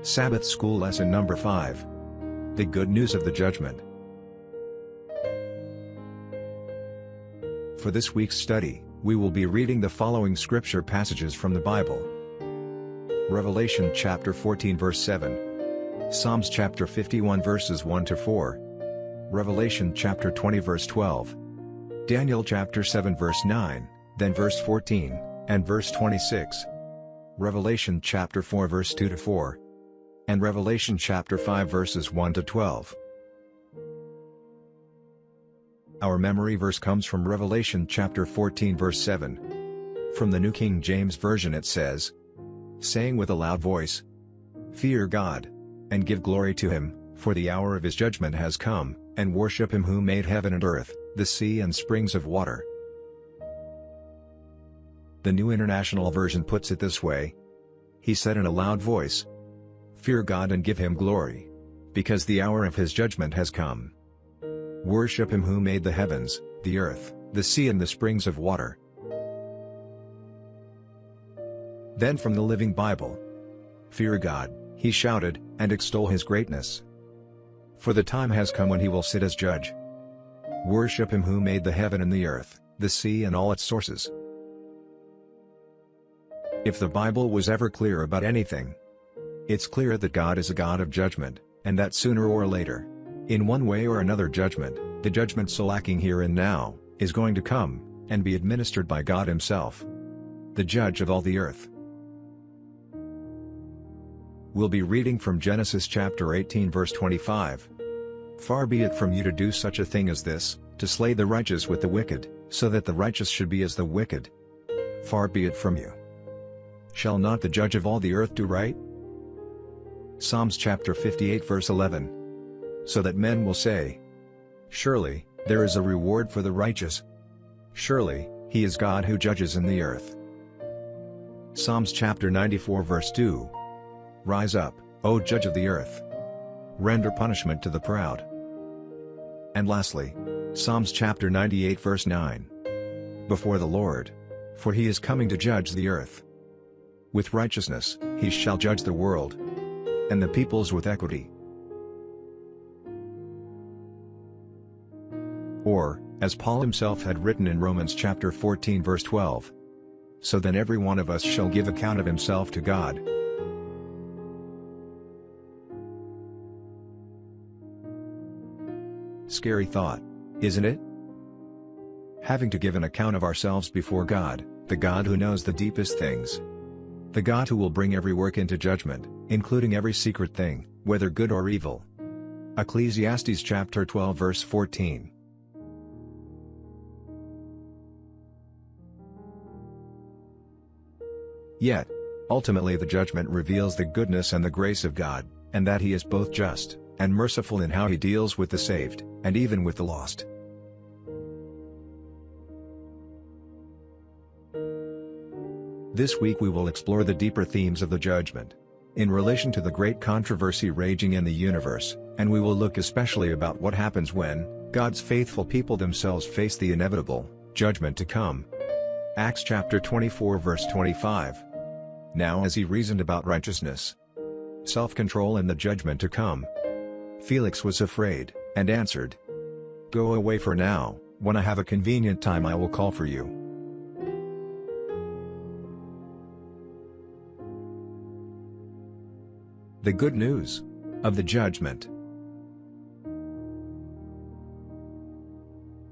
Sabbath School Lesson Number 5. The Good News of the Judgment. For this week's study, we will be reading the following scripture passages from the Bible. Revelation chapter 14 verse 7. Psalms chapter 51 verses 1 to 4. Revelation chapter 20 verse 12. Daniel chapter 7 verse 9, then verse 14, and verse 26. Revelation chapter 4 verse 2 to 4. And Revelation chapter 5 verses 1 to 12. Our memory verse comes from Revelation chapter 14 verse 7. From the New King James Version it says, saying with a loud voice, "Fear God, and give glory to him, for the hour of his judgment has come, and worship him who made heaven and earth, the sea and springs of water." The New International Version puts it this way. He said in a loud voice, "Fear God and give him glory, because the hour of his judgment has come. Worship him who made the heavens, the earth, the sea and the springs of water." Then from the Living Bible, "Fear God," he shouted, "and extol his greatness. For the time has come when he will sit as judge. Worship him who made the heaven and the earth, the sea and all its sources." If the Bible was ever clear about anything, it's clear that God is a God of judgment, and that sooner or later, in one way or another judgment, the judgment so lacking here and now, is going to come, and be administered by God himself, the judge of all the earth. We'll be reading from Genesis chapter 18 verse 25. "Far be it from you to do such a thing as this, to slay the righteous with the wicked, so that the righteous should be as the wicked. Far be it from you. Shall not the judge of all the earth do right?" Psalms chapter 58 verse 11. "So that men will say, surely, there is a reward for the righteous. Surely, he is God who judges in the earth." Psalms chapter 94 verse 2. "Rise up, O judge of the earth. Render punishment to the proud." And lastly, Psalms chapter 98 verse 9. "Before the Lord, for he is coming to judge the earth. With righteousness, he shall judge the world, and the peoples with equity." Or, as Paul himself had written in Romans chapter 14 verse 12, "So then every one of us shall give account of himself to God." Scary thought, isn't it? Having to give an account of ourselves before God, the God who knows the deepest things. The God who will bring every work into judgment, including every secret thing, whether good or evil. Ecclesiastes chapter 12 verse 14. Yet, ultimately the judgment reveals the goodness and the grace of God, and that he is both just and merciful in how he deals with the saved, and even with the lost. This week we will explore the deeper themes of the judgment, in relation to the great controversy raging in the universe, and we will look especially about what happens when God's faithful people themselves face the inevitable judgment to come. Acts chapter 24 verse 25. "Now as he reasoned about righteousness, self-control and the judgment to come, Felix was afraid, and answered, 'Go away for now, when I have a convenient time I will call for you.'" The good news of the judgment.